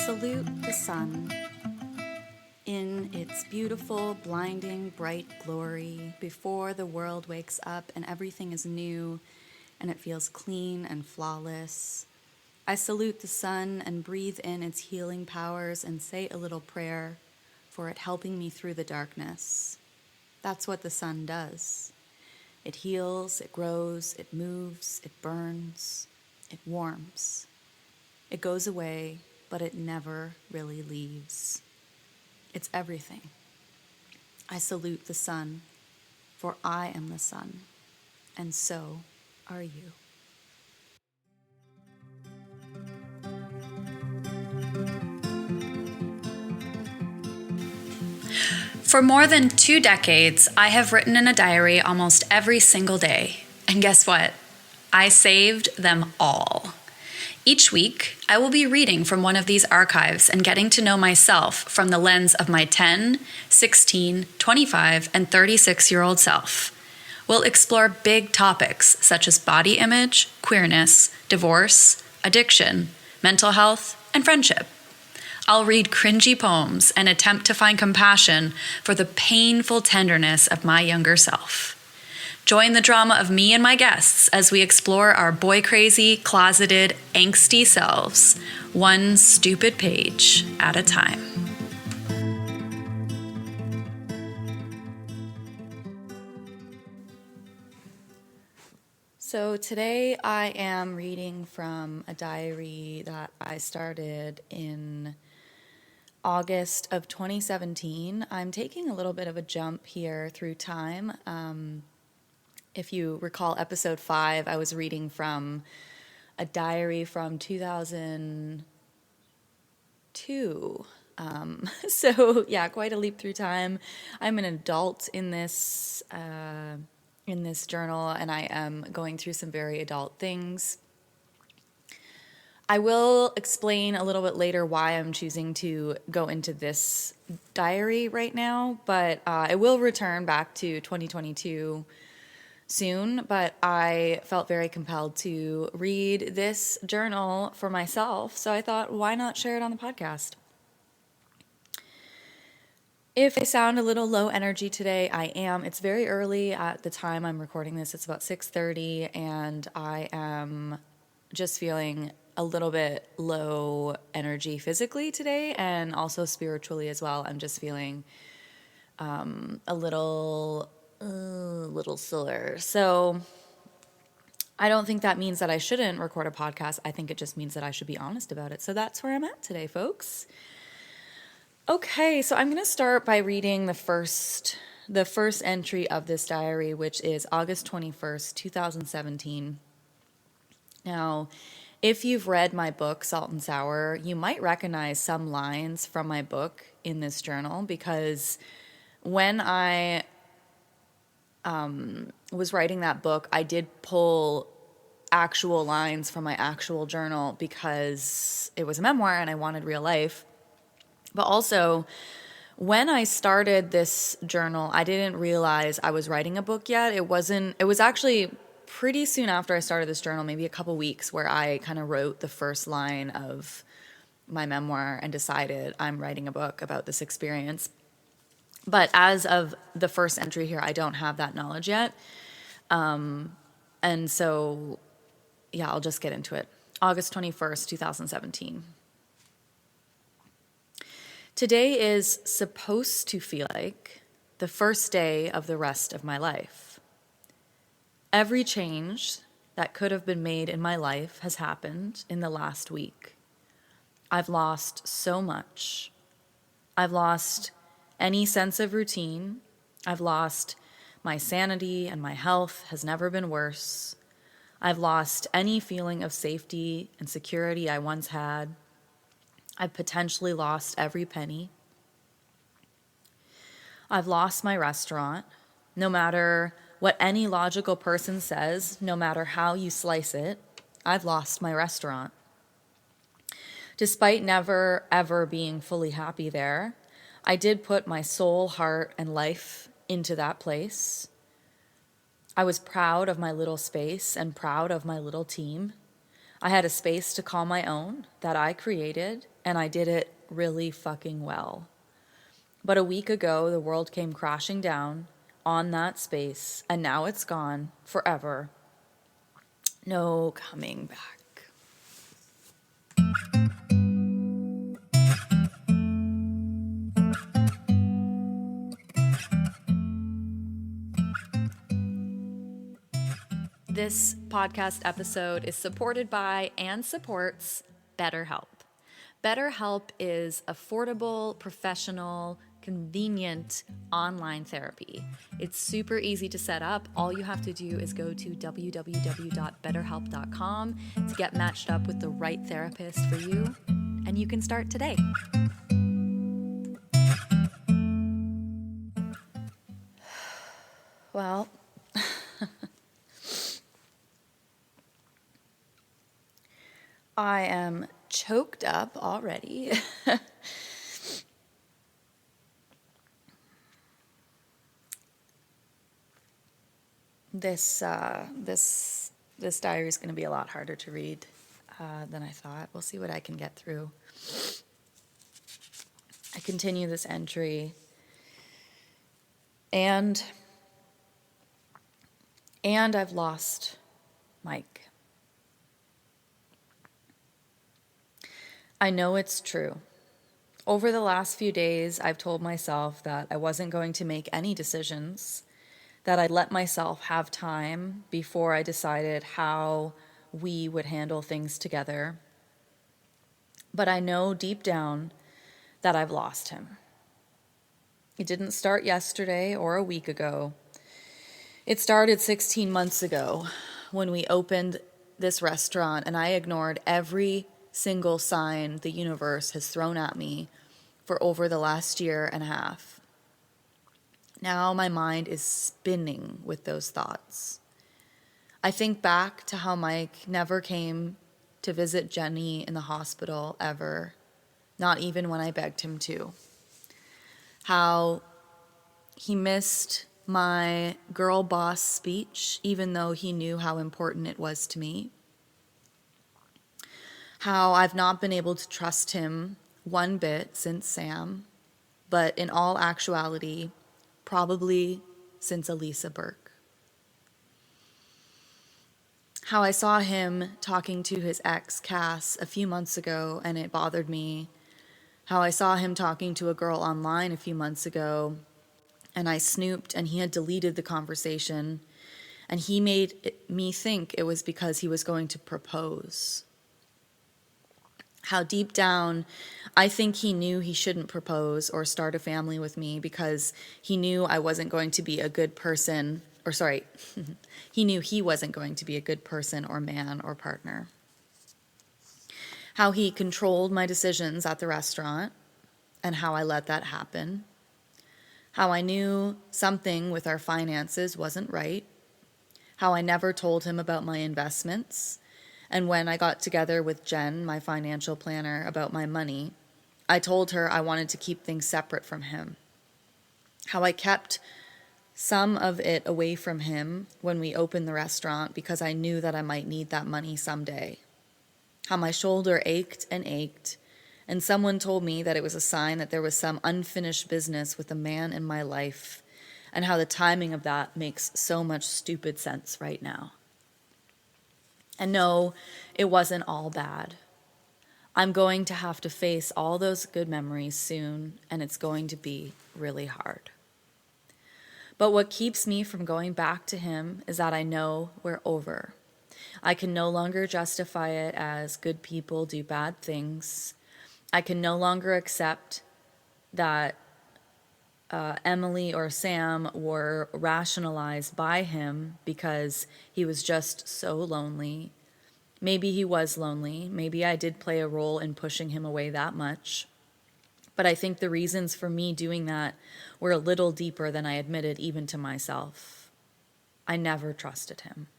salute the sun in its beautiful, blinding, bright glory before the world wakes up and everything is new and it feels clean and flawless. I salute the sun and breathe in its healing powers and say a little prayer for it helping me through the darkness. That's what the sun does. It heals, it grows, it moves, it burns, it warms. It goes away, but it never really leaves. It's everything. I salute the sun, for I am the sun, and so are you. For more than 2 decades, I have written in a diary almost every single day. And guess what? I saved them all. Each week, I will be reading from one of these archives and getting to know myself from the lens of my 10, 16, 25, and 36-year-old self. We'll explore big topics such as body image, queerness, divorce, addiction, mental health, and friendship. I'll read cringy poems and attempt to find compassion for the painful tenderness of my younger self. Join the drama of me and my guests as we explore our boy-crazy, closeted, angsty selves, one stupid page at a time. So today I am reading from a diary that I started in August of 2017. I'm taking a little bit of a jump here through time. If you recall episode 5, I was reading from a diary from 2002. So yeah, quite a leap through time. I'm an adult in this journal, and I am going through some very adult things. I will explain a little bit later why I'm choosing to go into this diary right now, but I will return back to 2022 soon, but I felt very compelled to read this journal for myself, so I thought, why not share it on the podcast? If I sound a little low energy today, I am. It's very early at the time I'm recording this. It's about 6:30, and I am just feeling a little bit low energy physically today, and also spiritually as well. I'm just feeling a little sore. So I don't think that means that I shouldn't record a podcast. I think it just means that I should be honest about it. So that's where I'm at today, folks. Okay, so I'm going to start by reading the first entry of this diary, which is August 21st, 2017. Now, if you've read my book, Salt and Sour, you might recognize some lines from my book in this journal, because when I was writing that book, I did pull actual lines from my actual journal because it was a memoir and I wanted real life. But also, when I started this journal, I didn't realize I was writing a book yet. It was actually pretty soon after I started this journal, maybe a couple weeks, where I kind of wrote the first line of my memoir and decided I'm writing a book about this experience. But as of the first entry here, I don't have that knowledge yet. And so, yeah, I'll just get into it. August 21st, 2017. Today is supposed to feel like the first day of the rest of my life. Every change that could have been made in my life has happened in the last week. I've lost so much. I've lost any sense of routine. I've lost my sanity, and my health has never been worse. I've lost any feeling of safety and security I once had. I've potentially lost every penny. I've lost my restaurant. No matter what any logical person says, no matter how you slice it, I've lost my restaurant. Despite never, ever being fully happy there, I did put my soul, heart, and life into that place. I was proud of my little space and proud of my little team. I had a space to call my own that I created, and I did it really fucking well. But a week ago, the world came crashing down on that space, and now it's gone forever. No coming back. This podcast episode is supported by and supports BetterHelp. BetterHelp is affordable, professional, convenient online therapy. It's super easy to set up. All you have to do is go to www.betterhelp.com to get matched up with the right therapist for you, and you can start today. Well, I am choked up already. This diary is going to be a lot harder to read than I thought. We'll see what I can get through. I continue this entry, and I've lost Mike. I know it's true. Over the last few days, I've told myself that I wasn't going to make any decisions, that I'd let myself have time before I decided how we would handle things together. But I know deep down that I've lost him. It didn't start yesterday or a week ago. It started 16 months ago when we opened this restaurant, and I ignored every single sign the universe has thrown at me for over the last year and a half. Now my mind is spinning with those thoughts. I think back to how Mike never came to visit Jenny in the hospital ever, not even when I begged him to. How he missed my girl boss speech, even though he knew how important it was to me. How I've not been able to trust him one bit since Sam, but in all actuality, probably since Elisa Burke. How I saw him talking to his ex, Cass, a few months ago, and it bothered me. How I saw him talking to a girl online a few months ago, and I snooped, and he had deleted the conversation, and he made me think it was because he was going to propose. How deep down, I think he knew he shouldn't propose or start a family with me because he knew I wasn't going to be a good person, he knew he wasn't going to be a good person or man or partner. How he controlled my decisions at the restaurant and how I let that happen. How I knew something with our finances wasn't right. How I never told him about my investments. And when I got together with Jen, my financial planner, about my money, I told her I wanted to keep things separate from him. How I kept some of it away from him when we opened the restaurant because I knew that I might need that money someday. How my shoulder ached, and someone told me that it was a sign that there was some unfinished business with a man in my life, and how the timing of that makes so much stupid sense right now. And no, it wasn't all bad. I'm going to have to face all those good memories soon, and it's going to be really hard. But what keeps me from going back to him is that I know we're over. I can no longer justify it as good people do bad things. I can no longer accept that Emily or Sam were rationalized by him because he was just so lonely. Maybe he was lonely. Maybe I did play a role in pushing him away that much. But I think the reasons for me doing that were a little deeper than I admitted even to myself. I never trusted him.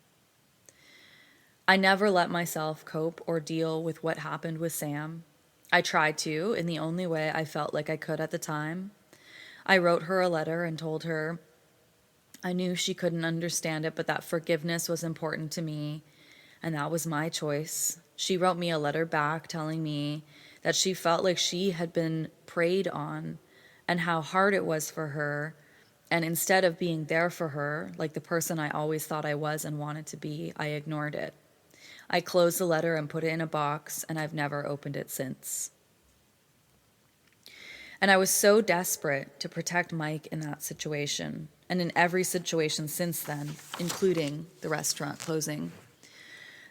I never let myself cope or deal with what happened with Sam. I tried to in the only way I felt like I could at the time. I wrote her a letter and told her I knew she couldn't understand it, but that forgiveness was important to me, and that was my choice. She wrote me a letter back telling me that she felt like she had been preyed on and how hard it was for her. And instead of being there for her, like the person I always thought I was and wanted to be, I ignored it. I closed the letter and put it in a box, and I've never opened it since. And I was so desperate to protect Mike in that situation, and in every situation since then, including the restaurant closing.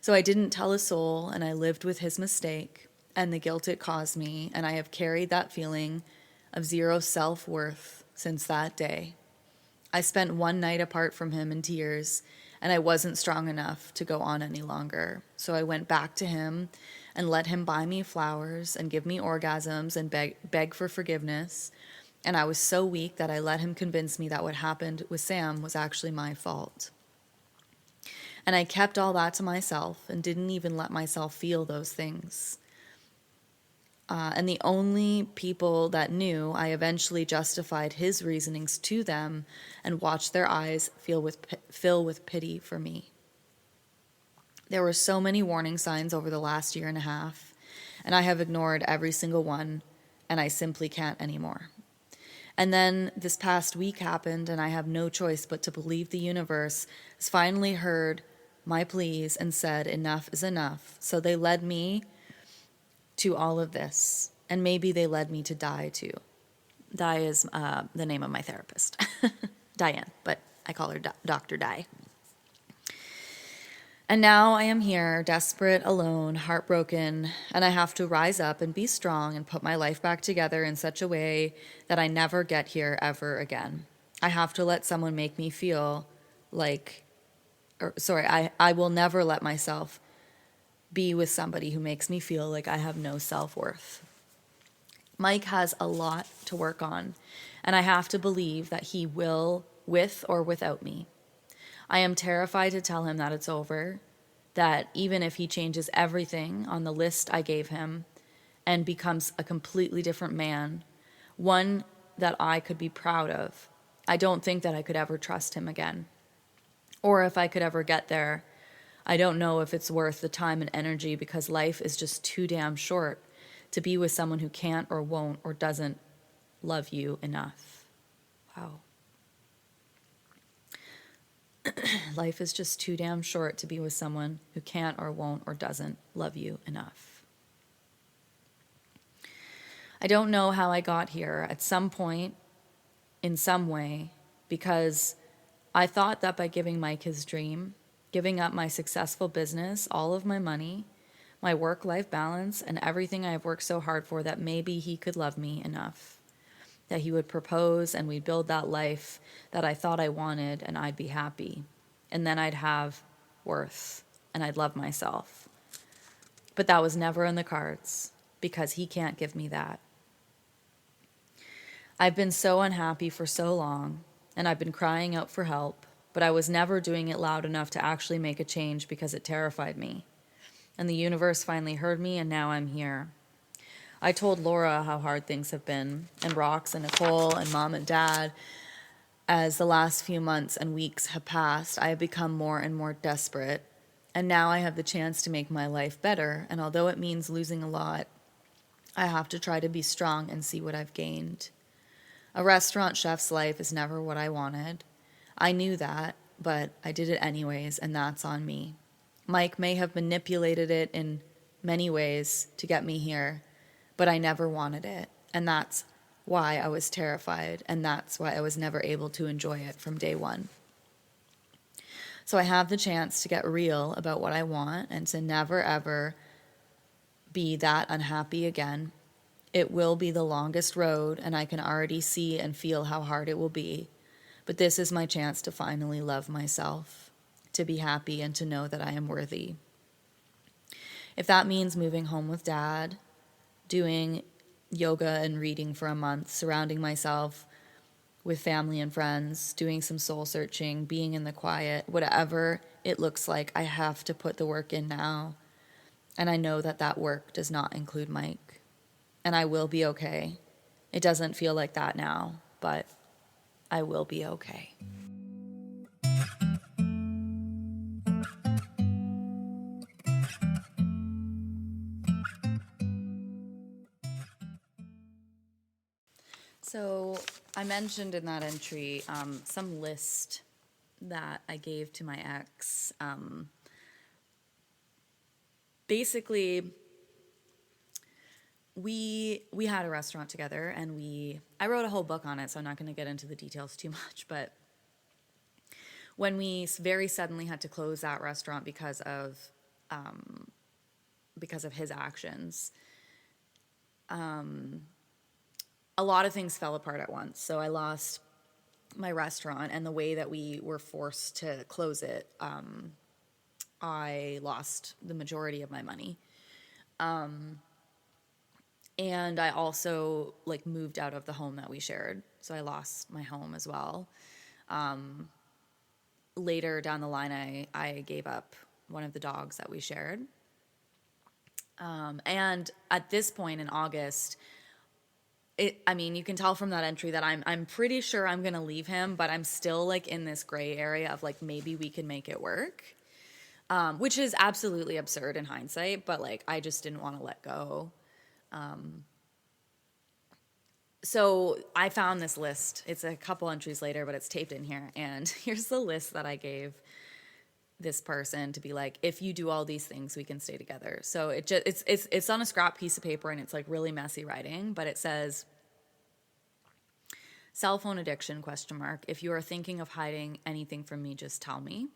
So I didn't tell a soul, and I lived with his mistake and the guilt it caused me, and I have carried that feeling of zero self-worth since that day. I spent one night apart from him in tears, and I wasn't strong enough to go on any longer. So I went back to him and let him buy me flowers and give me orgasms and beg for forgiveness. And I was so weak that I let him convince me that what happened with Sam was actually my fault. And I kept all that to myself and didn't even let myself feel those things. And the only people that knew, I eventually justified his reasonings to them and watched their eyes fill with pity for me. There were so many warning signs over the last year and a half, and I have ignored every single one, and I simply can't anymore. And then this past week happened, and I have no choice but to believe the universe has finally heard my pleas and said enough is enough. So they led me to all of this, and maybe they led me to die too. Di is the name of my therapist, Diane, but I call her Dr. Di. And now I am here, desperate, alone, heartbroken, and I have to rise up and be strong and put my life back together in such a way that I never get here ever again. I have to let someone make me feel like, I will never let myself be with somebody who makes me feel like I have no self-worth. Mike has a lot to work on, and I have to believe that he will, with or without me. I am terrified to tell him that it's over, that even if he changes everything on the list I gave him and becomes a completely different man, one that I could be proud of, I don't think that I could ever trust him again. Or if I could ever get there, I don't know if it's worth the time and energy, because life is just too damn short to be with someone who can't or won't or doesn't love you enough. Wow. Life is just too damn short to be with someone who can't or won't or doesn't love you enough. I don't know how I got here at some point, in some way, because I thought that by giving Mike his dream, giving up my successful business, all of my money, my work-life balance, and everything I have worked so hard for, that maybe he could love me enough, that he would propose and we'd build that life that I thought I wanted, and I'd be happy. And then I'd have worth, and I'd love myself. But that was never in the cards, because he can't give me that. I've been so unhappy for so long, and I've been crying out for help, but I was never doing it loud enough to actually make a change because it terrified me. And the universe finally heard me, and now I'm here. I told Laura how hard things have been, and Rox and Nicole and Mom and Dad. As the last few months and weeks have passed, I have become more and more desperate, and now I have the chance to make my life better, and although it means losing a lot, I have to try to be strong and see what I've gained. A restaurant chef's life is never what I wanted. I knew that, but I did it anyways, and that's on me. Mike may have manipulated it in many ways to get me here, but I never wanted it, and that's why I was terrified, and that's why I was never able to enjoy it from day one. So I have the chance to get real about what I want and to never ever be that unhappy again. It will be the longest road, and I can already see and feel how hard it will be. But this is my chance to finally love myself, to be happy, and to know that I am worthy. If that means moving home with Dad, doing yoga and reading for a month, surrounding myself with family and friends, doing some soul searching, being in the quiet, whatever it looks like, I have to put the work in now. And I know that that work does not include Mike. And I will be okay. It doesn't feel like that now, but I will be okay. So I mentioned in that entry some list that I gave to my ex. Basically, we had a restaurant together, and I wrote a whole book on it, so I'm not going to get into the details too much. But when we very suddenly had to close that restaurant because of his actions, a lot of things fell apart at once. So I lost my restaurant, and the way that we were forced to close it, I lost the majority of my money. And I also moved out of the home that we shared. So I lost my home as well. Later down the line, I gave up one of the dogs that we shared. And at this point in August, you can tell from that entry that I'm pretty sure I'm going to leave him, but I'm still in this gray area of maybe we can make it work. Which is absolutely absurd in hindsight, but I just didn't want to let go. So I found this list. It's a couple entries later, but it's taped in here. And here's the list that I gave this person to be if you do all these things, we can stay together. So it's on a scrap piece of paper, and it's really messy writing, but it says, cell phone addiction, ? If you are thinking of hiding anything from me, just tell me.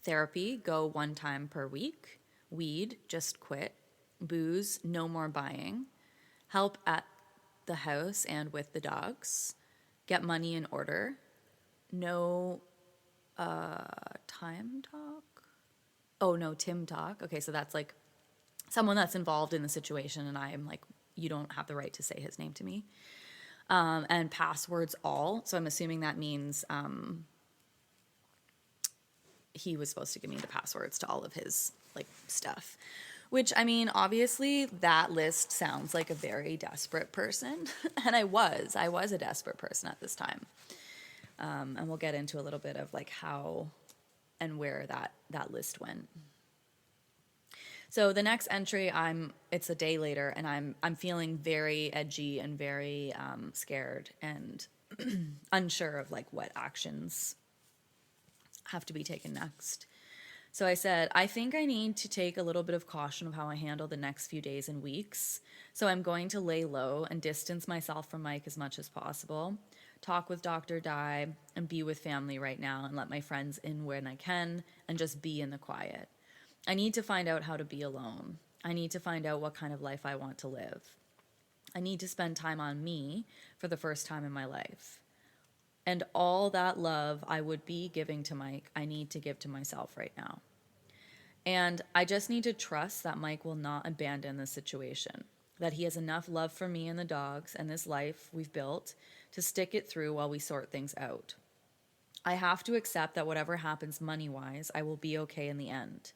Therapy, go 1 time per week. Weed, just quit. Booze, no more buying. Help at the house and with the dogs. Get money in order. No time talk. Oh, no, Tim talk. Okay, so that's someone that's involved in the situation, and I'm you don't have the right to say his name to me. And passwords all. So I'm assuming that means he was supposed to give me the passwords to all of his stuff. Which, obviously that list sounds like a very desperate person. And I was a desperate person at this time. And we'll get into a little bit of how and where that list went. So the next entry, it's a day later, and I'm feeling very edgy and very scared and unsure of what actions have to be taken next. So I said, I think I need to take a little bit of caution of how I handle the next few days and weeks. So I'm going to lay low and distance myself from Mike as much as possible. Talk with Dr. Di and be with family right now, and let my friends in when I can, and just be in the quiet. I need to find out how to be alone. I need to find out what kind of life I want to live. I need to spend time on me for the first time in my life. And all that love I would be giving to Mike, I need to give to myself right now. And I just need to trust that Mike will not abandon the situation, that he has enough love for me and the dogs and this life we've built to stick it through while we sort things out. I have to accept that whatever happens money-wise, I will be okay in the end.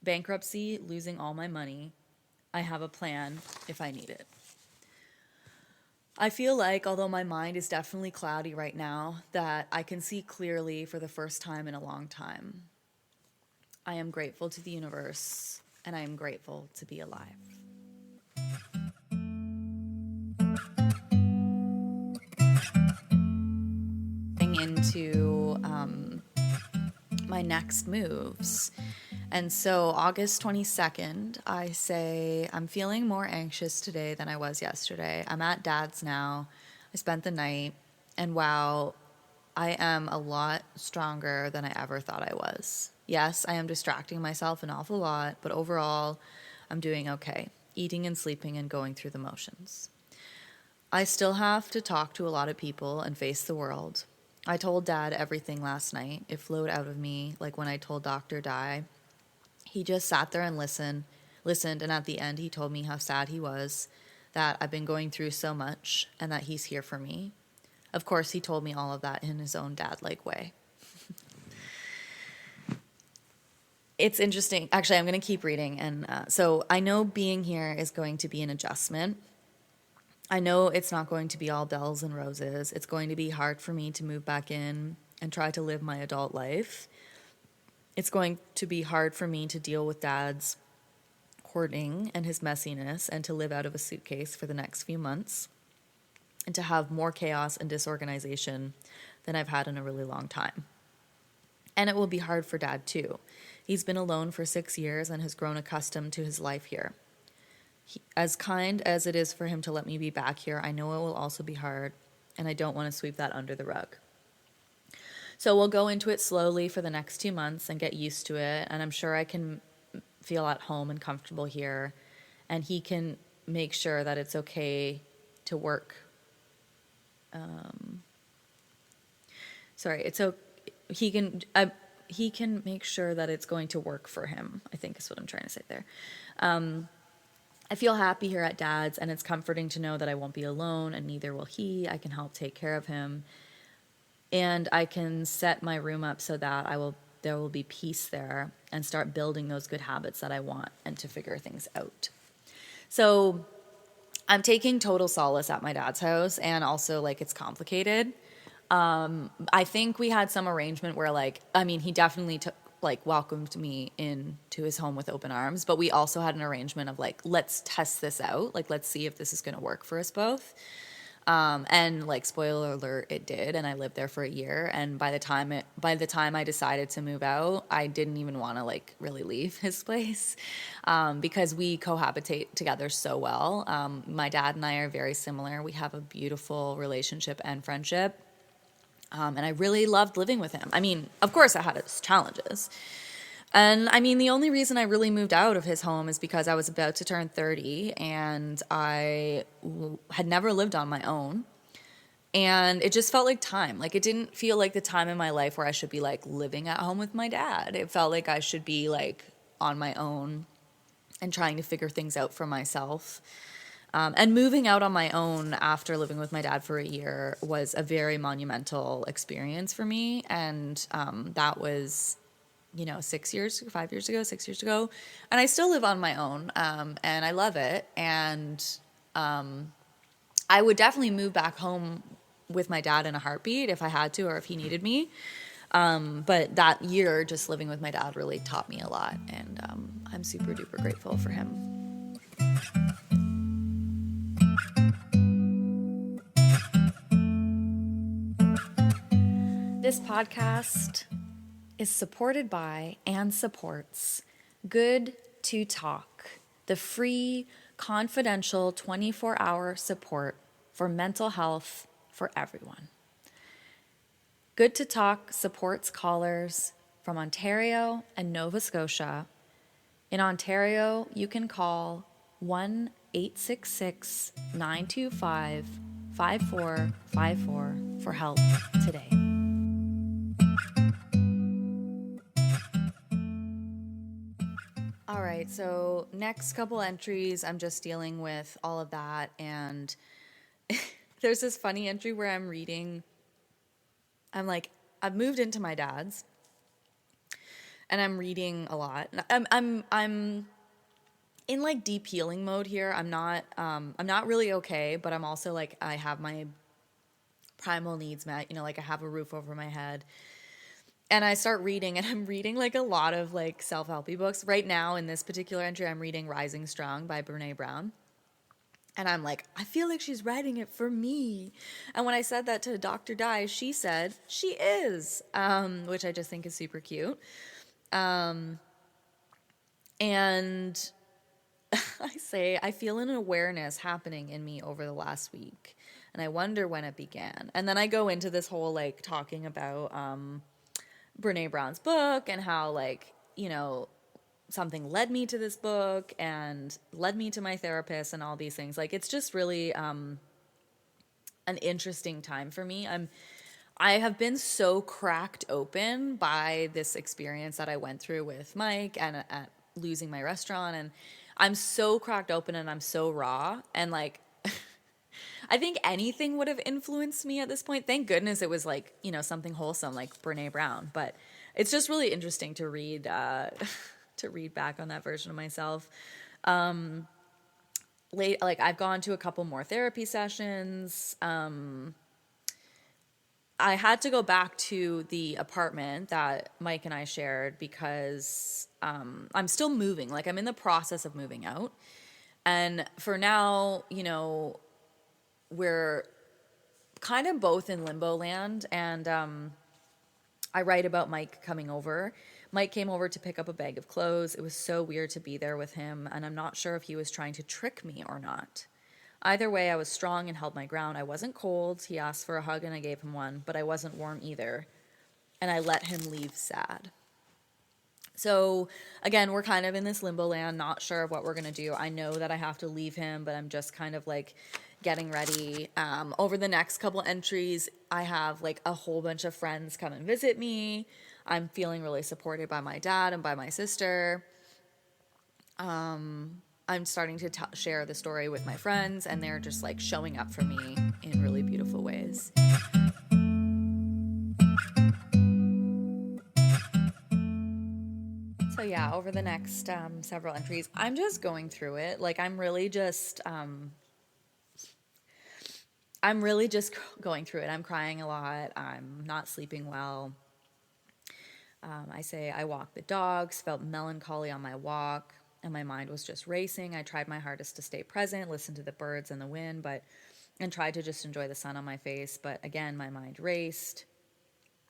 Bankruptcy, losing all my money, I have a plan if I need it. I feel although my mind is definitely cloudy right now, that I can see clearly for the first time in a long time. I am grateful to the universe, and I am grateful to be alive. Into my next moves. And so August 22nd, I say, I'm feeling more anxious today than I was yesterday. I'm at Dad's now. I spent the night, and wow, I am a lot stronger than I ever thought I was. Yes, I am distracting myself an awful lot, but overall, I'm doing okay, eating and sleeping and going through the motions. I still have to talk to a lot of people and face the world. I told Dad everything last night. It flowed out of me, like when I told Dr. Di. He just sat there and listened, and at the end he told me how sad he was, that I've been going through so much, and that he's here for me. Of course, he told me all of that in his own dad-like way. It's interesting. Actually, I'm going to keep reading. And so I know being here is going to be an adjustment. I know it's not going to be all bells and roses. It's going to be hard for me to move back in and try to live my adult life. It's going to be hard for me to deal with Dad's hoarding and his messiness and to live out of a suitcase for the next few months. and to have more chaos and disorganization than I've had in a really long time. And it will be hard for Dad too. He's been alone for 6 years and has grown accustomed to his life here. As kind as it is for him to let me be back here, I know it will also be hard, and I don't want to sweep that under the rug. So we'll go into it slowly for the next 2 months and get used to it, and I'm sure I can feel at home and comfortable here, and he can make sure that it's okay to work. He can make sure that it's going to work for him, I think is what I'm trying to say there. I feel happy here at Dad's, and it's comforting to know that I won't be alone, and neither will he. I can help take care of him, and I can set my room up so that there will be peace there, and start building those good habits that I want, and to figure things out. So I'm taking total solace at my dad's house, and also, like, it's complicated. I think we had some arrangement where, he definitely welcomed me into his home with open arms, but we also had an arrangement of, let's test this out. Let's see if this is going to work for us both. And spoiler alert, it did. And I lived there for a year. And by the time I decided to move out, I didn't even want to really leave his place, because we cohabitate together so well. My dad and I are very similar. We have a beautiful relationship and friendship. And I really loved living with him. I mean, of course I had its challenges. And the only reason I really moved out of his home is because I was about to turn 30, and I had never lived on my own. And it just felt like time. It didn't feel like the time in my life where I should be living at home with my dad. It felt like I should be on my own and trying to figure things out for myself. And moving out on my own after living with my dad for a year was a very monumental experience for me. And that was, 6 years ago. And I still live on my own, and I love it. And I would definitely move back home with my dad in a heartbeat if I had to, or if he needed me. But that year just living with my dad really taught me a lot. And I'm super duper grateful for him. This podcast is supported by and supports Good to Talk, the free, confidential 24-hour support for mental health for everyone. Good to Talk supports callers from Ontario and Nova Scotia. In Ontario, you can call 1-866-925-5454 for help today. All right, so next couple entries, I'm just dealing with all of that, and there's this funny entry where I'm reading. I've moved into my dad's, and I'm reading a lot. I'm in deep healing mode here. I'm not really okay, but I'm also I have my primal needs met. I have a roof over my head. And I start reading, and I'm reading a lot of self-helpy books. Right now in this particular entry, I'm reading Rising Strong by Brené Brown. And I'm I feel like she's writing it for me. And when I said that to Dr. Di, she said she is, which I just think is super cute. And I feel an awareness happening in me over the last week. And I wonder when it began. And then I go into this whole talking about Brené Brown's book, and how something led me to this book and led me to my therapist and all these things. It's just really an interesting time for me. I have been so cracked open by this experience that I went through with Mike and losing my restaurant, and I'm so cracked open, and I'm so raw, and I think anything would have influenced me at this point. Thank goodness it was something wholesome like Brené Brown. But it's just really interesting to read back on that version of myself. I've gone to a couple more therapy sessions. I had to go back to the apartment that Mike and I shared because I'm still moving. I'm in the process of moving out. And for now, we're kind of both in limbo land. And I write about Mike coming over. Mike came over to pick up a bag of clothes. It was so weird to be there with him, and I'm not sure if he was trying to trick me or not. Either way, I was strong and held my ground. I wasn't cold. He asked for a hug and I gave him one, but I wasn't warm either. And I let him leave sad. So again, we're kind of in this limbo land, not sure of what we're going to do. I know that I have to leave him, but I'm just kind of like getting ready. Over the next couple entries, I have like a whole bunch of friends come and visit me. I'm feeling really supported by my dad and by my sister. I'm starting to share the story with my friends, and they're just like showing up for me in really beautiful ways. So yeah, over the next several entries, I'm just going through it. Like I'm really just going through it. I'm crying a lot. I'm not sleeping well. I say I walked the dogs, felt melancholy on my walk, and my mind was just racing. I tried my hardest to stay present, listen to the birds and the wind, and tried to just enjoy the sun on my face. But again, my mind raced.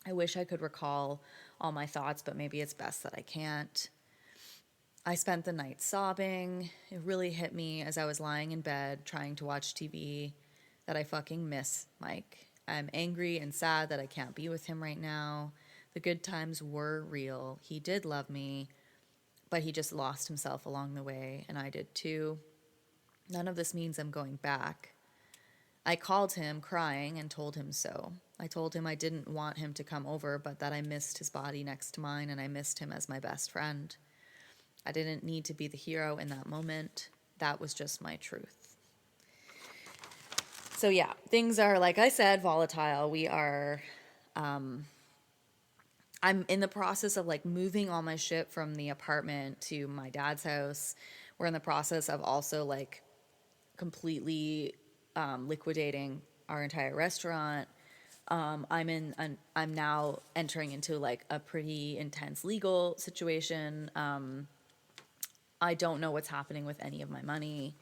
I wish I could recall all my thoughts, but maybe it's best that I can't. I spent the night sobbing. It really hit me as I was lying in bed trying to watch TV that I fucking miss Mike. I'm angry and sad that I can't be with him right now. The good times were real. He did love me, but he just lost himself along the way, and I did too. None of this means I'm going back. I called him crying and told him so. I told him I didn't want him to come over, but that I missed his body next to mine and I missed him as my best friend. I didn't need to be the hero in that moment. That was just my truth. So yeah, things are, like I said, volatile. I'm in the process of like moving all my shit from the apartment to my dad's house. We're in the process of also like completely liquidating our entire restaurant. I'm now entering into like a pretty intense legal situation. I don't know what's happening with any of my money,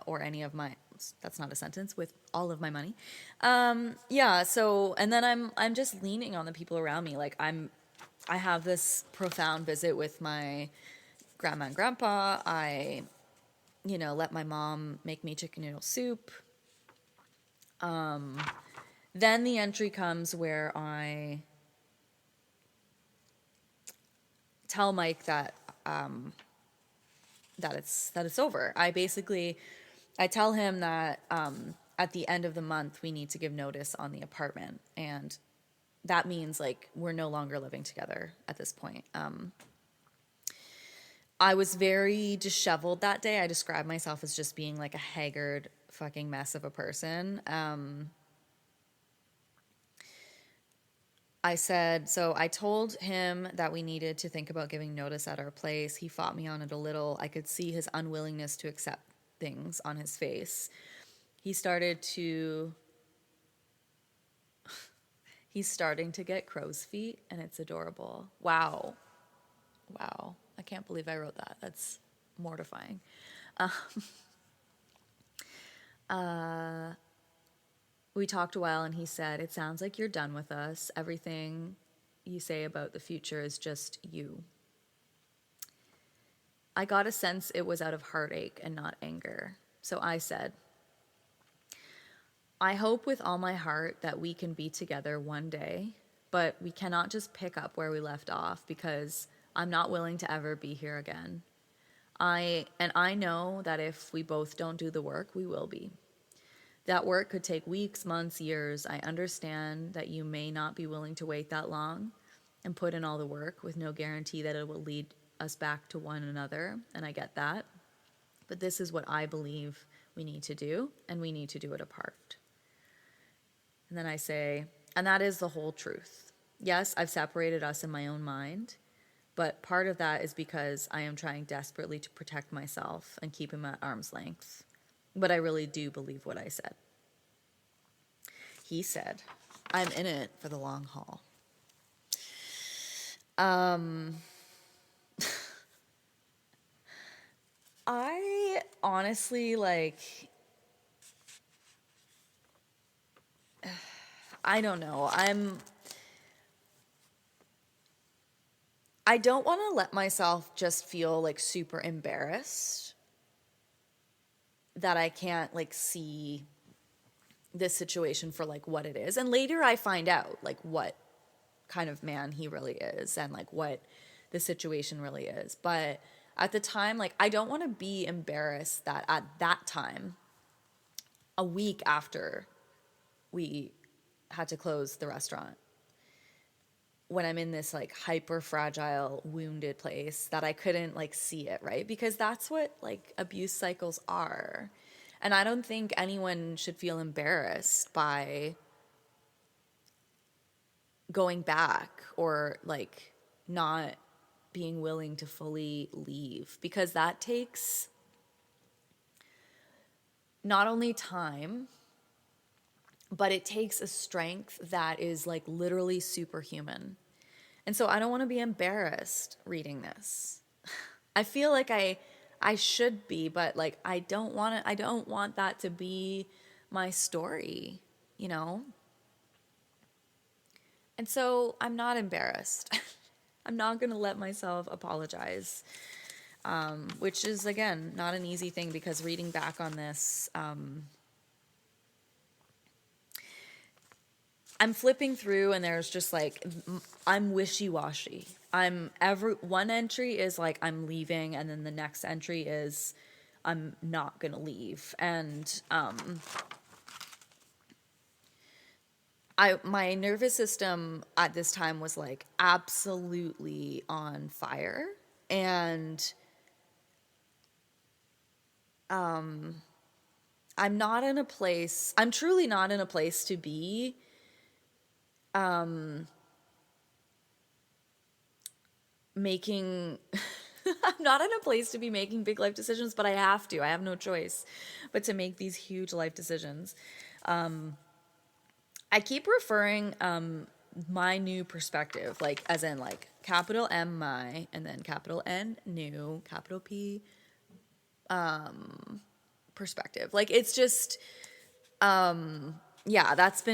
or any of my, that's not a sentence, with all of my money. Yeah. So, and then I'm just leaning on the people around me. Like I have this profound visit with my grandma and grandpa. I, let my mom make me chicken noodle soup. Then the entry comes where I tell Mike that it's over. I tell him that at the end of the month we need to give notice on the apartment, and that means like we're no longer living together at this point. I was very disheveled that day. I described myself as just being like a haggard fucking mess of a person. I told him that we needed to think about giving notice at our place. He fought me on it a little. I could see his unwillingness to accept things on his face. He's starting to get crow's feet, and it's adorable. Wow. I can't believe I wrote that. That's mortifying. We talked a while and he said, "It sounds like you're done with us. Everything you say about the future is just you." I got a sense it was out of heartache and not anger. So I said, "I hope with all my heart that we can be together one day, but we cannot just pick up where we left off because I'm not willing to ever be here again. I know that if we both don't do the work, we will be. That work could take weeks, months, years. I understand that you may not be willing to wait that long and put in all the work with no guarantee that it will lead us back to one another, and I get that. But this is what I believe we need to do, and we need to do it apart." And then I say, "And that is the whole truth. Yes, I've separated us in my own mind, but part of that is because I am trying desperately to protect myself and keep him at arm's length. But I really do believe what I said." He said, "I'm in it for the long haul." I honestly, like, I don't know. I don't want to let myself just feel like super embarrassed that I can't like see this situation for like what it is. And later I find out like what kind of man he really is and like what the situation really is. But at the time, like I don't want to be embarrassed that at that time, a week after we had to close the restaurant, when I'm in this like hyper fragile, wounded place, that I couldn't like see it, right? Because that's what like abuse cycles are. And I don't think anyone should feel embarrassed by going back or like not being willing to fully leave, because that takes not only time, but it takes a strength that is like literally superhuman. And so I don't want to be embarrassed reading this. I feel like I should be, but like I don't want that to be my story, you know? And so I'm not embarrassed. I'm not going to let myself apologize, which is, again, not an easy thing, because reading back on this, I'm flipping through and there's just like, I'm wishy-washy. One entry is like, I'm leaving, and then the next entry is, I'm not going to leave. And, my nervous system at this time was like absolutely on fire, and I'm truly not in a place to be making I'm not in a place to be making big life decisions, but I have no choice but to make these huge life decisions. I keep referring my new perspective, like as in like capital M my, and then capital N new, capital P perspective. Like it's just yeah, that's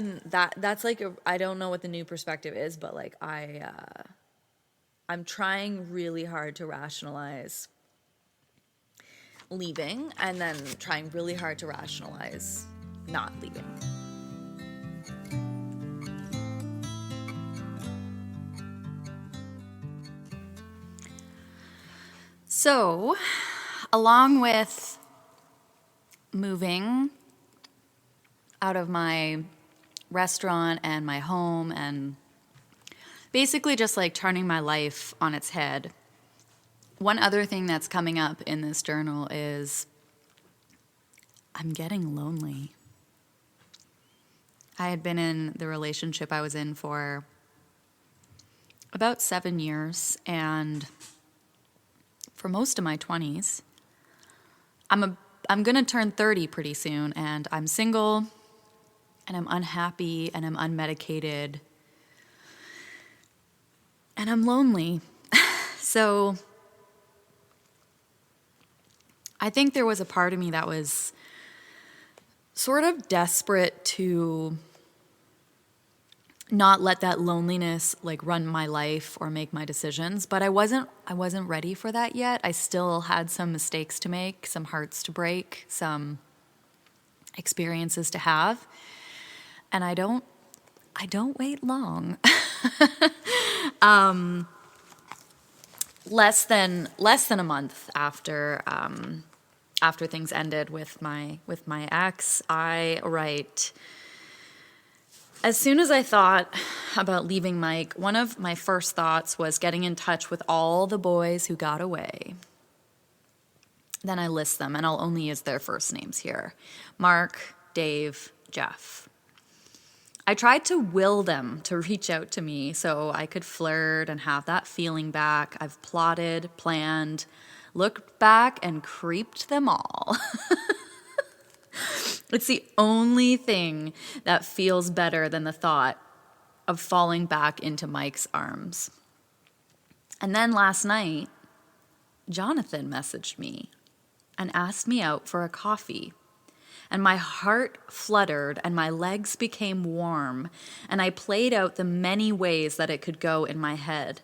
like I don't know what the new perspective is, but like I'm trying really hard to rationalize leaving, and then trying really hard to rationalize not leaving. So, along with moving out of my restaurant and my home, and basically just like turning my life on its head, one other thing that's coming up in this journal is I'm getting lonely. I had been in the relationship I was in for about 7 years, and for most of my 20s, I'm going to turn 30 pretty soon, and I'm single, and I'm unhappy, and I'm unmedicated, and I'm lonely. So I think there was a part of me that was sort of desperate to not let that loneliness like run my life or make my decisions, but I wasn't ready for that yet. I still had some mistakes to make, some hearts to break, some experiences to have, and I don't wait long. Less than a month after things ended with my ex, I write, as soon as I thought about leaving Mike, one of my first thoughts was getting in touch with all the boys who got away. Then I list them, and I'll only use their first names here: Mark, Dave, Jeff. I tried to will them to reach out to me so I could flirt and have that feeling back. I've plotted, planned, looked back, and creeped them all. It's the only thing that feels better than the thought of falling back into Mike's arms. And then last night, Jonathan messaged me and asked me out for a coffee. and my heart fluttered and my legs became warm, and I played out the many ways that it could go in my head.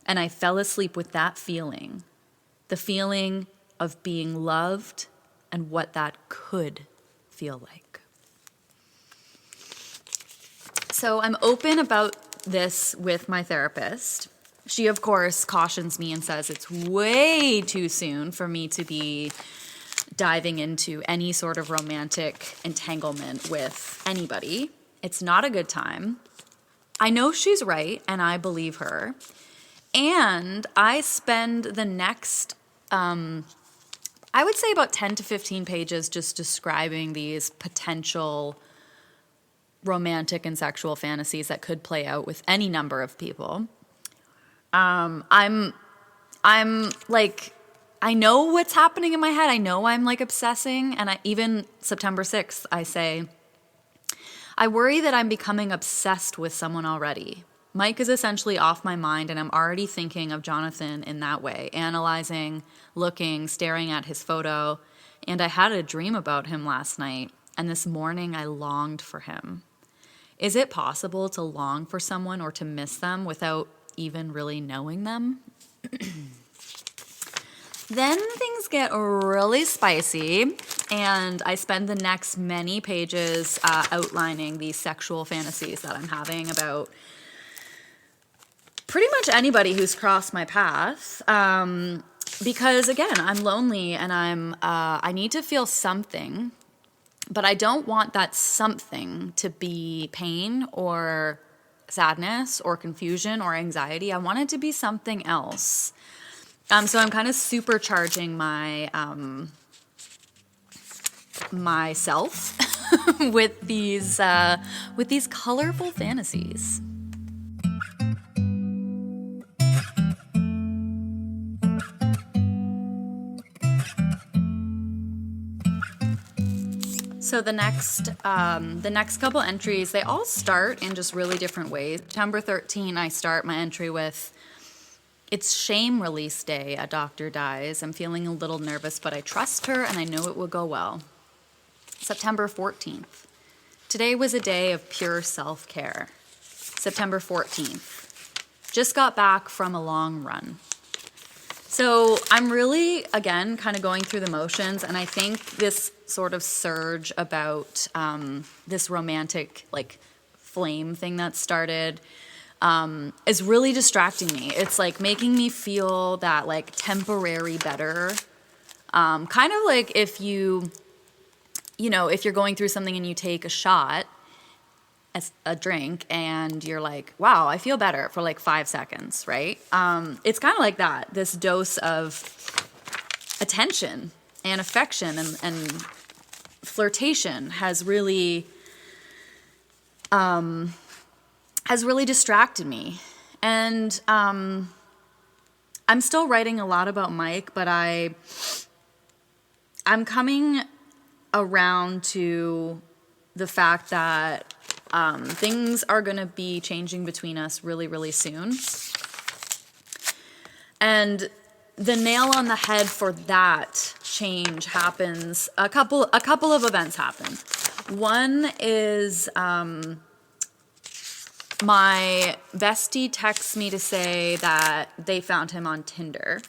And I fell asleep with that feeling, the feeling of being loved and what that could feel like. So I'm open about this with my therapist. She, of course, cautions me and says it's way too soon for me to be diving into any sort of romantic entanglement with anybody. It's not a good time. I know she's right, and I believe her. And I spend the next, I would say about 10 to 15 pages just describing these potential romantic and sexual fantasies that could play out with any number of people. I'm like, I know what's happening in my head. I know I'm like obsessing. And even September 6th, I say, I worry that I'm becoming obsessed with someone already. Mike is essentially off my mind, and I'm already thinking of Jonathan in that way, analyzing, looking, staring at his photo. And I had a dream about him last night, and this morning I longed for him. Is it possible to long for someone or to miss them without even really knowing them? Then things get really spicy, and I spend the next many pages outlining these sexual fantasies that I'm having about pretty much anybody who's crossed my path. Because again, I'm lonely, and I need to feel something, but I don't want that something to be pain or sadness or confusion or anxiety. I want it to be something else. So I'm kind of supercharging myself with these colorful fantasies. So the next couple entries, they all start in just really different ways. September 13, I start my entry with, it's shame release day. A doctor dies. I'm feeling a little nervous, but I trust her and I know it will go well. September 14th, today was a day of pure self-care. September 14th, just got back from a long run. So I'm really, again, kind of going through the motions, and I think this sort of surge about this romantic, like, flame thing that started is really distracting me. It's, like, making me feel that, like, temporary better. Kind of like if if you're going through something and you take a shot, a drink, and you're like, wow, I feel better for like 5 seconds, right? It's kind of like that. This dose of attention and affection and flirtation has really distracted me. And I'm still writing a lot about Mike, but I'm coming around to the fact that things are going to be changing between us really, really soon. And the nail on the head for that change happens. A couple of events happen. One is my bestie texts me to say that they found him on Tinder.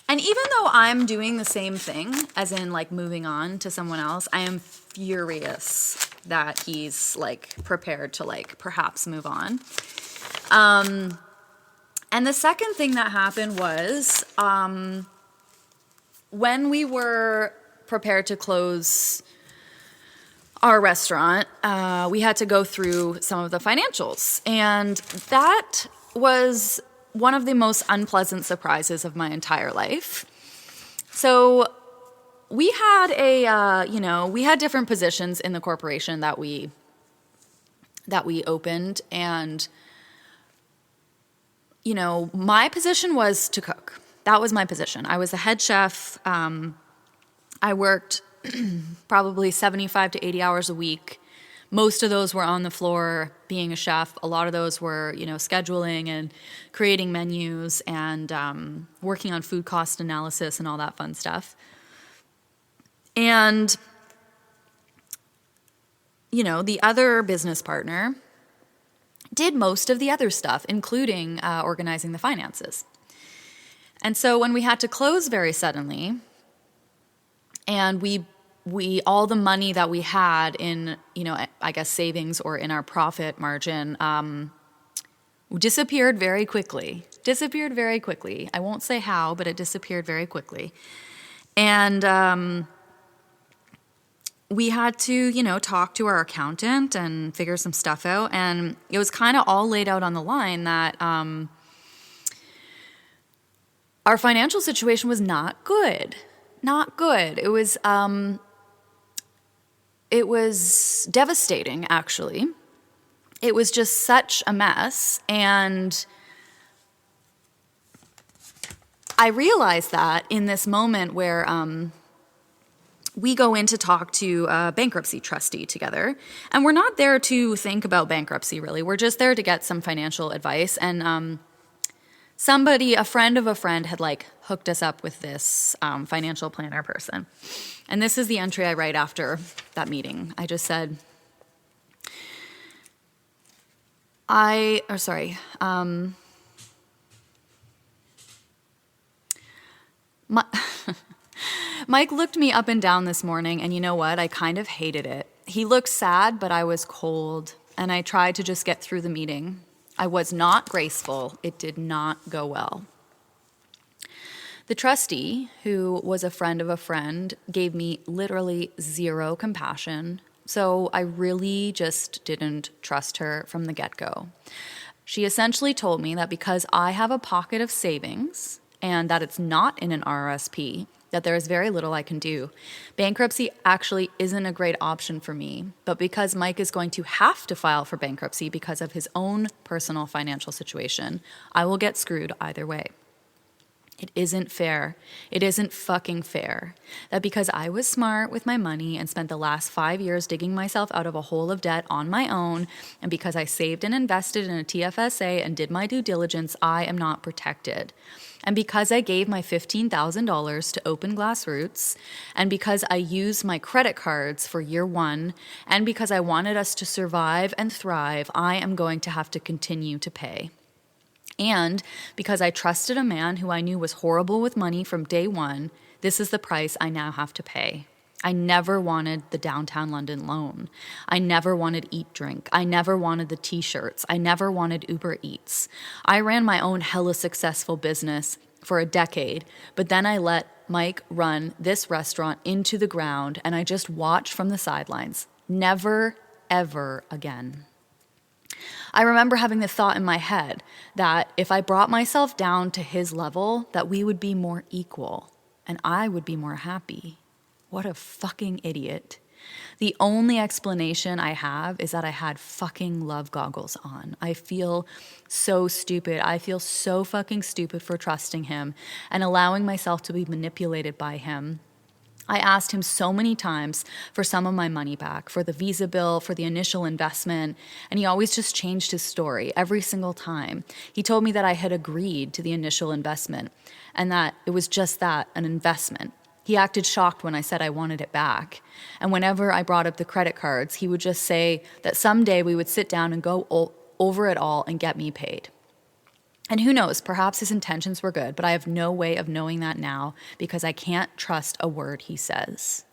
And even though I'm doing the same thing, as in like moving on to someone else, I am furious that he's like prepared to like perhaps move on. And the second thing that happened was when we were prepared to close our restaurant, we had to go through some of the financials. And that was one of the most unpleasant surprises of my entire life. So we had we had different positions in the corporation that we opened, and my position was to cook. That was my position. I was the head chef. I worked probably 75 to 80 hours a week. Most of those were on the floor being a chef. A lot of those were, scheduling and creating menus and working on food cost analysis and all that fun stuff. And, the other business partner did most of the other stuff, including organizing the finances. And so when we had to close very suddenly, and we all the money that we had in, I guess savings or in our profit margin, disappeared very quickly. I won't say how, but it disappeared very quickly. And we had to, talk to our accountant and figure some stuff out. And it was kind of all laid out on the line that our financial situation was not good. Not good. It was devastating, actually. It was just such a mess. And I realized that in this moment where we go in to talk to a bankruptcy trustee together. And we're not there to think about bankruptcy, really. We're just there to get some financial advice. And a friend of a friend had hooked us up with this financial planner person. And this is the entry I write after that meeting. I just said, Mike looked me up and down this morning, and you know what? I kind of hated it. He looked sad, but I was cold, and I tried to just get through the meeting. I was not graceful. It did not go well. The trustee, who was a friend of a friend, gave me literally zero compassion, so I really just didn't trust her from the get-go. She essentially told me that because I have a pocket of savings and that it's not in an RRSP, that there is very little I can do. Bankruptcy actually isn't a great option for me, but because Mike is going to have to file for bankruptcy because of his own personal financial situation, I will get screwed either way. It isn't fair. It isn't fucking fair that because I was smart with my money and spent the last 5 years digging myself out of a hole of debt on my own, and because I saved and invested in a TFSA and did my due diligence, I am not protected. And because I gave my $15,000 to Open Glass Roots, and because I used my credit cards for year one, and because I wanted us to survive and thrive, I am going to have to continue to pay. And because I trusted a man who I knew was horrible with money from day one, this is the price I now have to pay. I never wanted the downtown London loan. I never wanted Eat Drink. I never wanted the t-shirts. I never wanted Uber Eats. I ran my own hella successful business for a decade, but then I let Mike run this restaurant into the ground, and I just watched from the sidelines. Never, ever again. I remember having the thought in my head that if I brought myself down to his level, that we would be more equal and I would be more happy. What a fucking idiot. The only explanation I have is that I had fucking love goggles on. I feel so stupid. I feel so fucking stupid for trusting him and allowing myself to be manipulated by him. I asked him so many times for some of my money back, for the visa bill, for the initial investment, and he always just changed his story every single time. He told me that I had agreed to the initial investment and that it was just that, an investment. He acted shocked when I said I wanted it back. And whenever I brought up the credit cards, he would just say that someday we would sit down and go over it all and get me paid. And who knows, perhaps his intentions were good, but I have no way of knowing that now because I can't trust a word he says.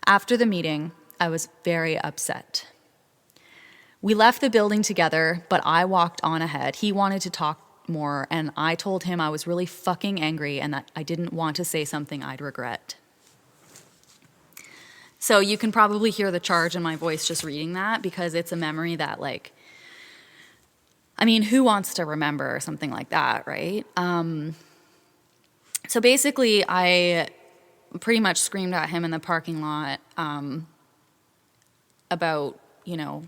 After the meeting, I was very upset. We left the building together, but I walked on ahead. He wanted to talk more, and I told him I was really fucking angry and that I didn't want to say something I'd regret. So you can probably hear the charge in my voice just reading that because it's a memory that who wants to remember something like that, right? So basically, I pretty much screamed at him in the parking lot about,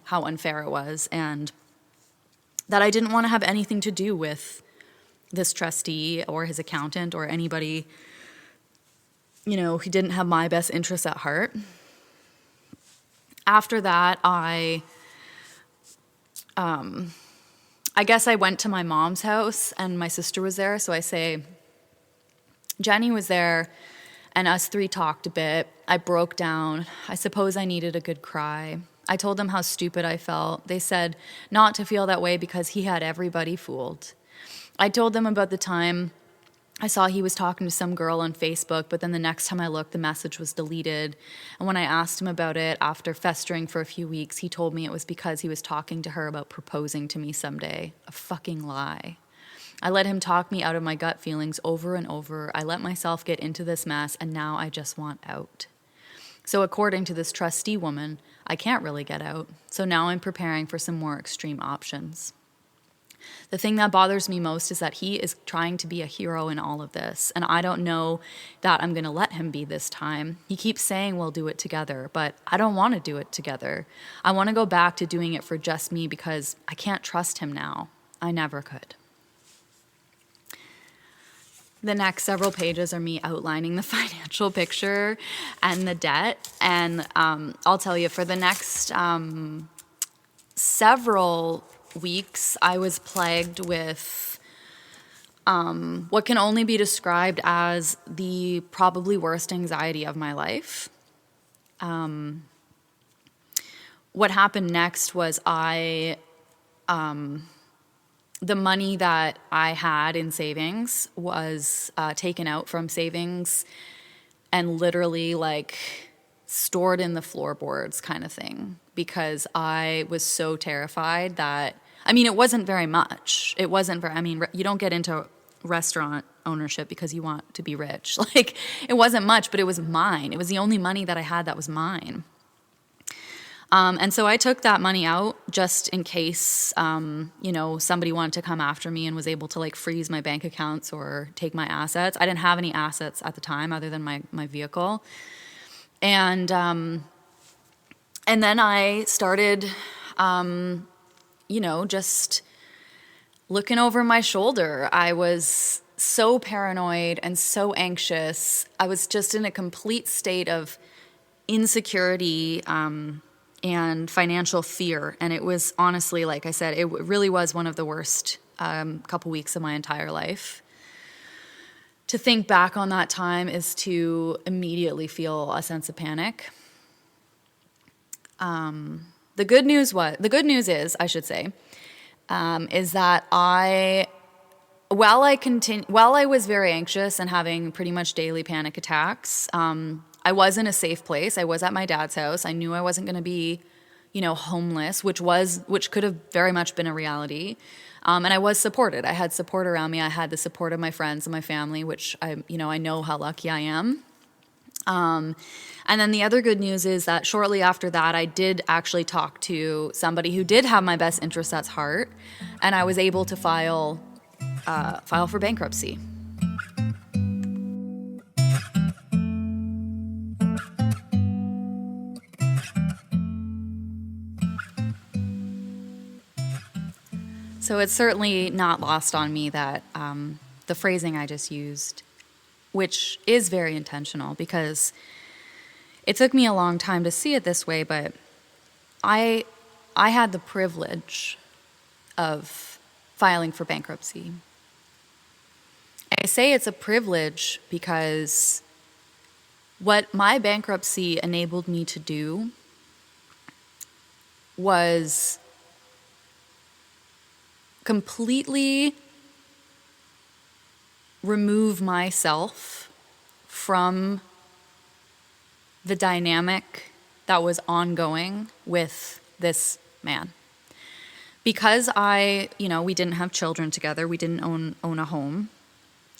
how unfair it was and that I didn't want to have anything to do with this trustee or his accountant or anybody, who didn't have my best interests at heart. After that, I guess I went to my mom's house and my sister was there. So I say, Jenny was there and us three talked a bit. I broke down. I suppose I needed a good cry. I told them how stupid I felt. They said not to feel that way because he had everybody fooled. I told them about the time I saw he was talking to some girl on Facebook, but then the next time I looked, the message was deleted. And when I asked him about it, after festering for a few weeks, he told me it was because he was talking to her about proposing to me someday. A fucking lie. I let him talk me out of my gut feelings over and over. I let myself get into this mess, and now I just want out. So according to this trustee woman, I can't really get out. So now I'm preparing for some more extreme options. The thing that bothers me most is that he is trying to be a hero in all of this, and I don't know that I'm going to let him be this time. He keeps saying we'll do it together, but I don't want to do it together. I want to go back to doing it for just me because I can't trust him now. I never could. The next several pages are me outlining the financial picture and the debt, and I'll tell you, for the next several weeks, I was plagued with what can only be described as the probably worst anxiety of my life. What happened next was the money that I had in savings was taken out from savings and literally stored in the floorboards kind of thing, because I was so terrified that, it wasn't very much. It wasn't very, you don't get into restaurant ownership because you want to be rich. It wasn't much, but it was mine. It was the only money that I had that was mine. And so I took that money out just in case, somebody wanted to come after me and was able to freeze my bank accounts or take my assets. I didn't have any assets at the time other than my vehicle. And then I started, just looking over my shoulder. I was so paranoid and so anxious. I was just in a complete state of insecurity, and financial fear. And it was honestly, like I said, it really was one of the worst couple weeks of my entire life. To think back on that time is to immediately feel a sense of panic. The good news is, is that while I was very anxious and having pretty much daily panic attacks, I was in a safe place. I was at my dad's house. I knew I wasn't going to be, homeless, which could have very much been a reality. And I was supported. I had support around me. I had the support of my friends and my family, which I know how lucky I am. And then the other good news is that shortly after that, I did actually talk to somebody who did have my best interests at heart, and I was able to file for bankruptcy. So it's certainly not lost on me that the phrasing I just used, which is very intentional because it took me a long time to see it this way, but I had the privilege of filing for bankruptcy. I say it's a privilege because what my bankruptcy enabled me to do was completely remove myself from the dynamic that was ongoing with this man. Because we didn't have children together, we didn't own a home,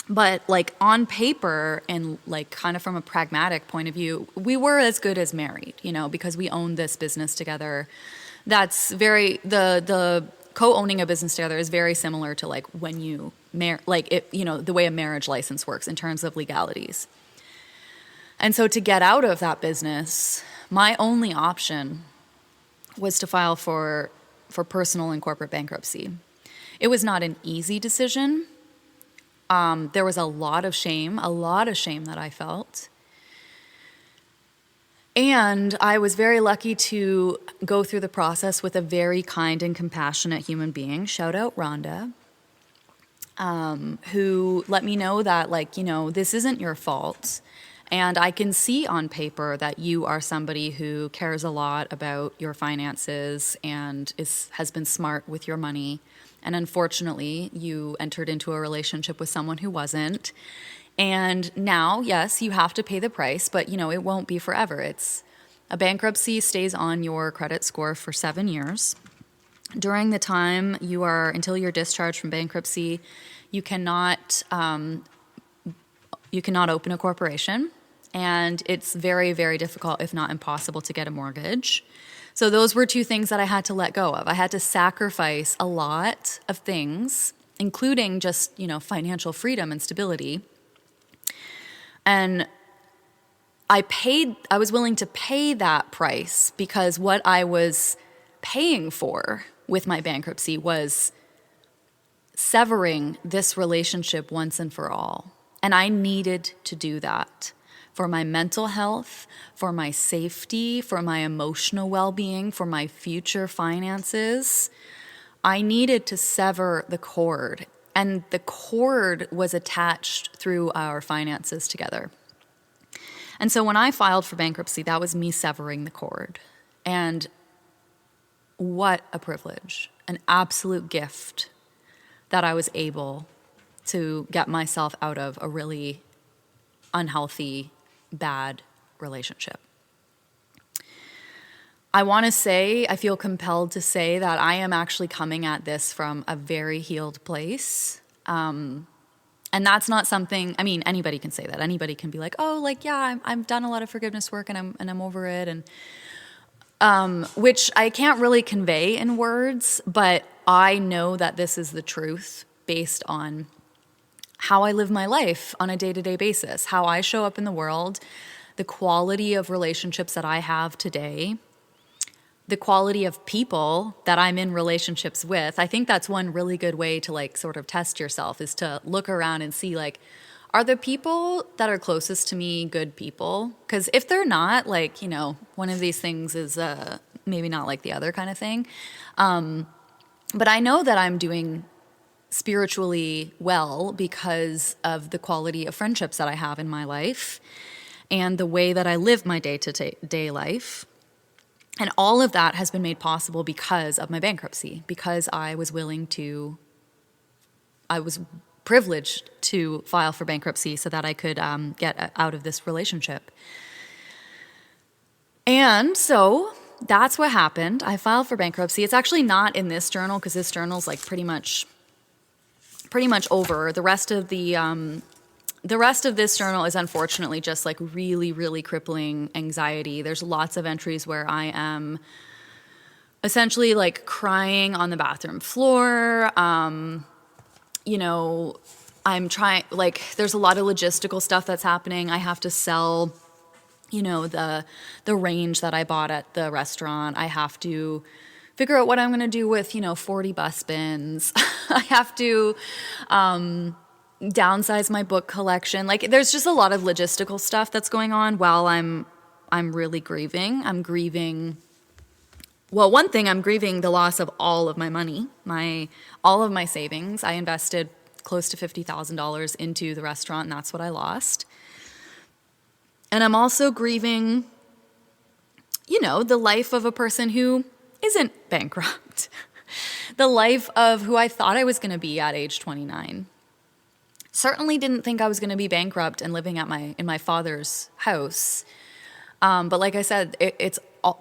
but on paper and kind of from a pragmatic point of view, we were as good as married, because we owned this business together. That's the co-owning a business together is very similar to when you the way a marriage license works in terms of legalities. And so to get out of that business, my only option was to file for personal and corporate bankruptcy. It was not an easy decision. There was a lot of shame that I felt. And I was very lucky to go through the process with a very kind and compassionate human being, shout out Rhonda, who let me know that, this isn't your fault. And I can see on paper that you are somebody who cares a lot about your finances and has been smart with your money. And unfortunately, you entered into a relationship with someone who wasn't. And now, yes, you have to pay the price, but it won't be forever. A bankruptcy stays on your credit score for 7 years. During the time until you're discharged from bankruptcy, you cannot open a corporation, and it's very, very difficult, if not impossible, to get a mortgage. So those were two things that I had to let go of. I had to sacrifice a lot of things, including just, financial freedom and stability. And I was willing to pay that price because what I was paying for with my bankruptcy was severing this relationship once and for all. And I needed to do that for my mental health, for my safety, for my emotional well-being, for my future finances. I needed to sever the cord. And the cord was attached through our finances together. And so when I filed for bankruptcy, that was me severing the cord. And what a privilege, an absolute gift that I was able to get myself out of a really unhealthy, bad relationship. I feel compelled to say that I am actually coming at this from a very healed place. And that's not something, anybody can say that. Anybody can be like, oh, I've done a lot of forgiveness work and I'm over it. And which I can't really convey in words, but I know that this is the truth based on how I live my life on a day-to-day basis, how I show up in the world, the quality of relationships that I have today, the quality of people that I'm in relationships with. I think that's one really good way to sort of test yourself, is to look around and see are the people that are closest to me good people? Because if they're not, one of these things is maybe not like the other kind of thing. But I know that I'm doing spiritually well because of the quality of friendships that I have in my life and the way that I live my day-to-day life. And all of that has been made possible because of my bankruptcy, because I was privileged to file for bankruptcy so that I could get out of this relationship. And so that's what happened. I filed for bankruptcy. It's actually not in this journal because this journal's pretty much over. The rest of this journal is unfortunately just really, really crippling anxiety. There's lots of entries where I am essentially crying on the bathroom floor. I'm trying, there's a lot of logistical stuff that's happening. I have to sell, the range that I bought at the restaurant. I have to figure out what I'm going to do with, 40 bus bins. I have to downsize my book collection. There's just a lot of logistical stuff that's going on while I'm really grieving. I'm grieving the loss of all of my money, all of my savings. I invested close to $50,000 into the restaurant, and that's what I lost. And I'm also grieving, the life of a person who isn't bankrupt. The life of who I thought I was going to be at age 29. Certainly didn't think I was going to be bankrupt and living in my father's house. But like I said,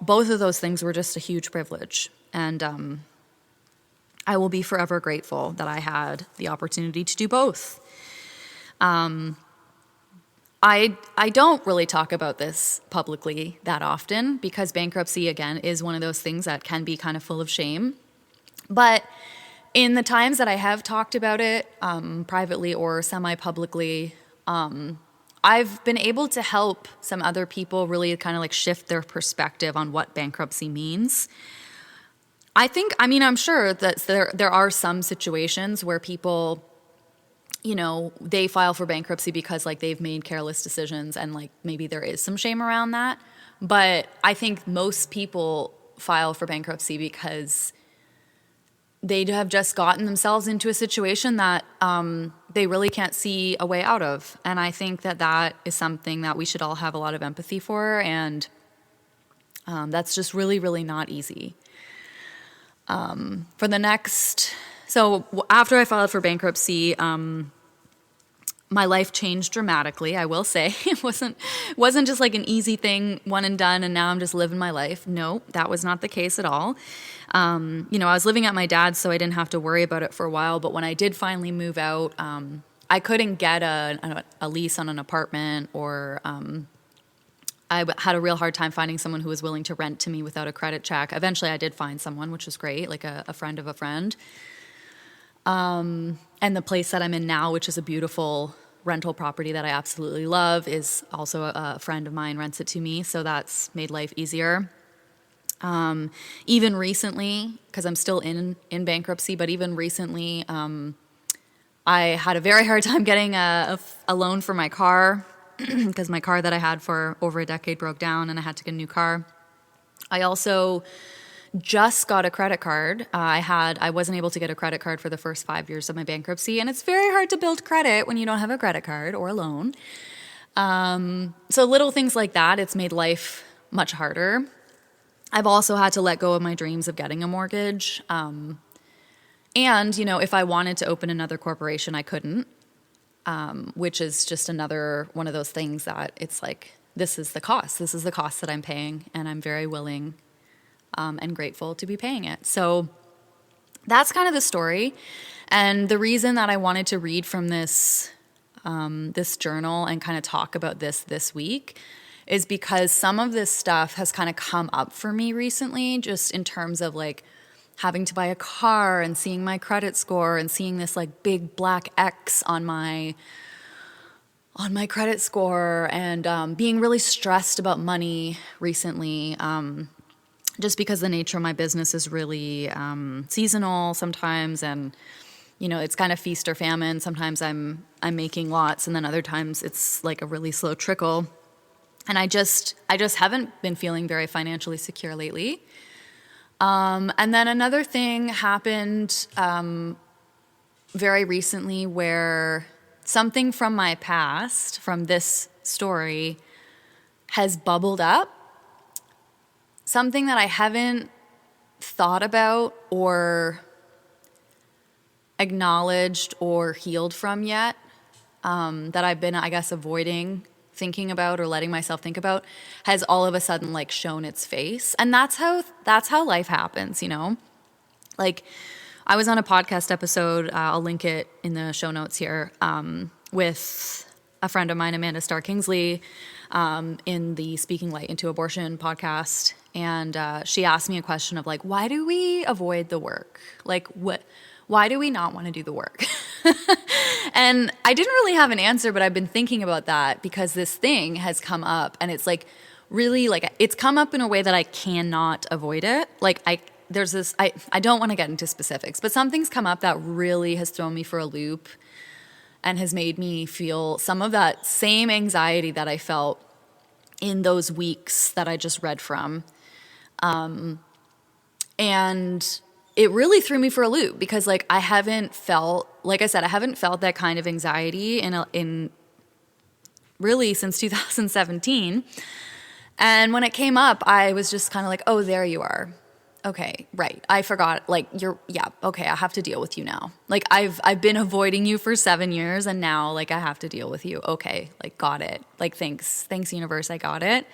both of those things were just a huge privilege. And I will be forever grateful that I had the opportunity to do both. I don't really talk about this publicly that often because bankruptcy, again, is one of those things that can be kind of full of shame. But in the times that I have talked about it privately or semi-publicly, I've been able to help some other people really kind of shift their perspective on what bankruptcy means. I'm sure that there are some situations where people, they file for bankruptcy because they've made careless decisions and maybe there is some shame around that. But I think most people file for bankruptcy because they have just gotten themselves into a situation that they really can't see a way out of. And I think that that is something that we should all have a lot of empathy for. And that's just really, really not easy. So after I filed for bankruptcy, my life changed dramatically, I will say. It wasn't just like an easy thing, one and done, and now I'm just living my life. No, that was not the case at all. I was living at my dad's, so I didn't have to worry about it for a while. But when I did finally move out, I couldn't get a lease on an apartment, or I had a real hard time finding someone who was willing to rent to me without a credit check. Eventually, I did find someone, which was great, like a friend of a friend. And the place that I'm in now, which is a beautiful rental property that I absolutely love, is also a friend of mine rents it to me. So that's made life easier. Even recently, because I'm still in bankruptcy, but even recently, I had a very hard time getting a loan for my car because my car that I had for over a decade broke down and I had to get a new car. I also just got a credit card. I wasn't able to get a credit card for the first 5 years of my bankruptcy, and it's very hard to build credit when you don't have a credit card or a loan. So little things like that, it's made life much harder. I've also had to let go of my dreams of getting a mortgage. And, if I wanted to open another corporation, I couldn't, which is just another one of those things that it's like, this is the cost. This is the cost that I'm paying, and I'm very willing and grateful to be paying it. So that's kind of the story. And the reason that I wanted to read from this journal and kind of talk about this week is because some of this stuff has kind of come up for me recently, just in terms of like having to buy a car and seeing my credit score and seeing this like big black X on my credit score, and being really stressed about money recently. Just because the nature of my business is really seasonal sometimes, and it's kind of feast or famine. Sometimes I'm making lots, and then other times it's like a really slow trickle. And I just haven't been feeling very financially secure lately. And then another thing happened very recently where something from my past, from this story, has bubbled up. Something that I haven't thought about or acknowledged or healed from yet, that I've been, I guess, avoiding thinking about or letting myself think about, has all of a sudden like shown its face. And that's how life happens, Like, I was on a podcast episode, I'll link it in the show notes here, with a friend of mine, Amanda Starr Kingsley, in the Speaking Light into Abortion podcast. And she asked me a question of like, why do we avoid the work? Like, why do we not want to do the work? And I didn't really have an answer, but I've been thinking about that because this thing has come up, and it's like really like, it's come up in a way that I cannot avoid it. Like I don't want to get into specifics, but something's come up that really has thrown me for a loop and has made me feel some of that same anxiety that I felt in those weeks that I just read from. And it really threw me for a loop because like I haven't felt that kind of anxiety in really since 2017. And when it came up, I was just kind of like, oh, there you are. Okay, right. I forgot. Like, okay, I have to deal with you now. Like, I've been avoiding you for 7 years, and now, like, I have to deal with you. Okay, like, got it. Like, thanks, universe, I got it.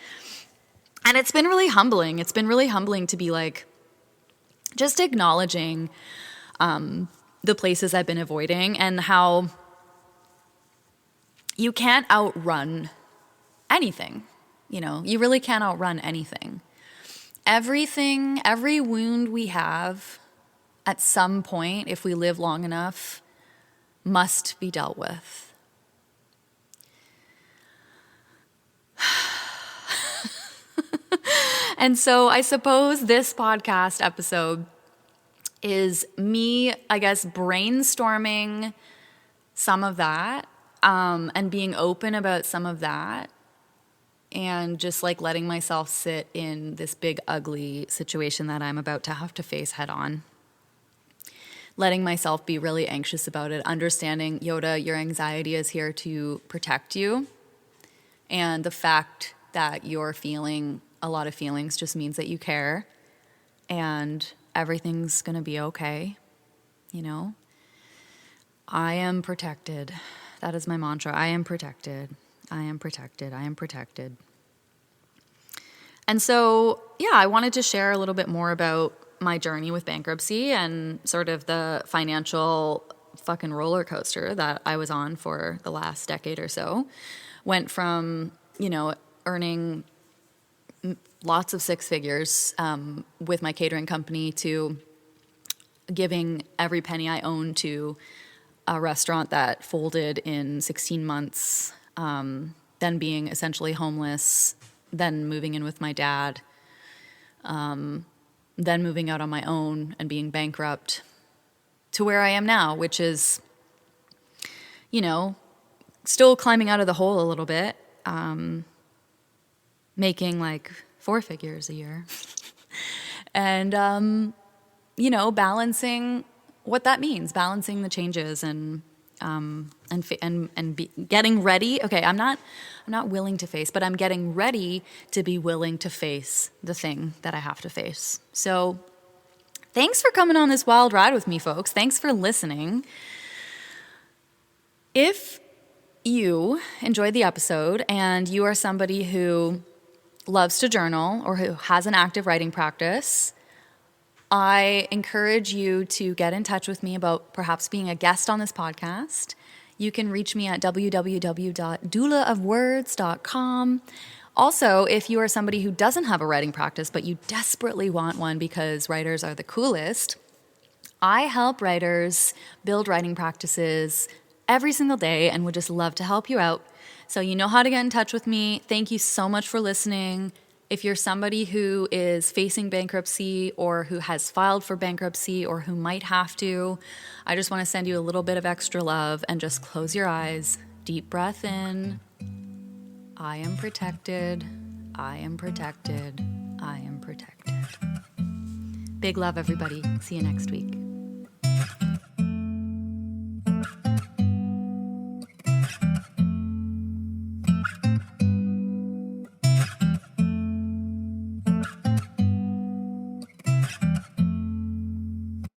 And it's been really humbling. It's been really humbling to be, like, just acknowledging the places I've been avoiding and how you can't outrun anything. You really can't outrun anything. Every wound we have at some point, if we live long enough, must be dealt with. And so I suppose this podcast episode is me, I guess, brainstorming some of that, and being open about some of that. And just like letting myself sit in this big, ugly situation that I'm about to have to face head on. letting myself be really anxious about it, understanding, Yoda, your anxiety is here to protect you. And the fact that you're feeling a lot of feelings just means that you care, and everything's going to be okay. I am protected. That is my mantra. I am protected. I am protected. I am protected. And so, I wanted to share a little bit more about my journey with bankruptcy and sort of the financial fucking roller coaster that I was on for the last decade or so. Went from, earning lots of six figures with my catering company to giving every penny I owned to a restaurant that folded in 16 months, then being essentially homeless, then moving in with my dad, then moving out on my own and being bankrupt, to where I am now, which is, still climbing out of the hole a little bit, making like 4 figures a year. And, balancing what that means, balancing the changes and getting ready. Okay, I'm not willing to face, but I'm getting ready to be willing to face the thing that I have to face. So thanks for coming on this wild ride with me, folks. Thanks for listening. If you enjoyed the episode and you are somebody who loves to journal or who has an active writing practice, I encourage you to get in touch with me about perhaps being a guest on this podcast. You can reach me at www.doulaofwords.com. Also, if you are somebody who doesn't have a writing practice, but you desperately want one because writers are the coolest, I help writers build writing practices every single day and would just love to help you out. So you know how to get in touch with me. Thank you so much for listening. If you're somebody who is facing bankruptcy or who has filed for bankruptcy or who might have to, I just want to send you a little bit of extra love and just close your eyes. Deep breath in. I am protected. I am protected. I am protected. Big love, everybody. See you next week.